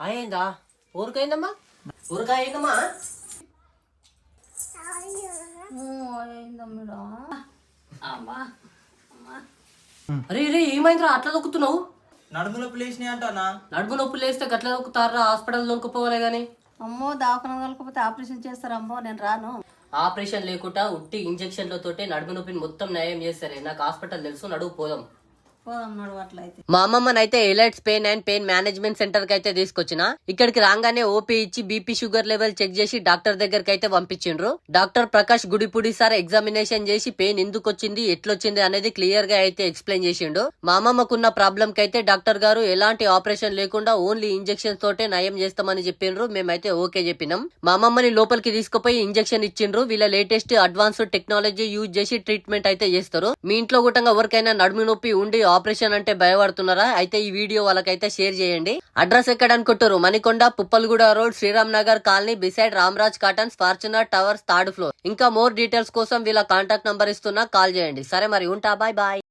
అయిందా? ఊరికైందమ్మా? ఊరికైందమ్మా? అరే రే ఏమైందిరా అట్లా దొక్కుతున్నావు? నడుము నొప్పి లేచినాయి అంటానా? నడుము నొప్పి లేస్తే గట్ల దొక్కుతారా? హాస్పిటల్ దొరికిపోవాలి గానీ. అమ్మో దవాఖాన దొరకపోతే ఆపరేషన్ చేస్తారు. అమ్మో నేను రాను. ఆపరేషన్ లేకుండా ఉట్టి ఇంజక్షన్లతోటే నడుము నొప్పిని మొత్తం నయం చేస్తారే. నాకు హాస్పిటల్ తెలుసు, నడువు పోదాం. పోదన్నాడు అట్లయితే. మా అమ్మమ్మనైతే Elites pain and pain management centre కి అయితే తీసుకొచ్చిన. ఇక్కడికి రాగానే ఓపీ ఇచ్చి బీపీ షుగర్ లెవెల్ చెక్ చేసి డాక్టర్ దగ్గరికి అయితే పంపించిండ్రు. Doctor Prakash Gudipudi sir examination చేసి పెయిన్ ఎందుకు వచ్చింది, ఎట్లొచ్చింది అనేది క్లియర్ గా అయితే ఎక్స్ప్లెయిన్ చేసిండు. మా అమ్మమ్మకున్న ప్రాబ్లం కి అయితే డాక్టర్ గారు ఎలాంటి ఆపరేషన్ లేకుండా ఓన్లీ ఇంజక్షన్స్ తోటే నయం చేస్తామని చెప్పిండ్రు. మేమైతే ఓకే చెప్పినాం. మా అమ్మమ్మని లోపలికి తీసుకుపోయి ఇంజక్షన్ ఇచ్చిండ్రు. వీళ్ళ లేటెస్ట్ అడ్వాన్స్డ్ టెక్నాలజీ యూజ్ చేసి ట్రీట్మెంట్ అయితే చేస్తారు. మీ ఇంట్లో కూడా ఎవరికైనా నడుము నొప్పి ఉండి ఆపరేషన్ అంటే భయపడుతున్నారా? అయితే ఈ వీడియో వాళ్ళకైతే షేర్ చేయండి. అడ్రస్ ఎక్కడ అనుకుంటారు? Manikonda, Puppalguda road, Sriram Nagar colony beside Ramraj cottons, Fortuner towers, 3rd floor. ఇంకా మోర్ డీటెయిల్స్ కోసం వీళ్ళ కాంటాక్ట్ నంబర్ ఇస్తున్నా, కాల్ చేయండి. సరే మరి ఉంటా, బాయ్ బాయ్.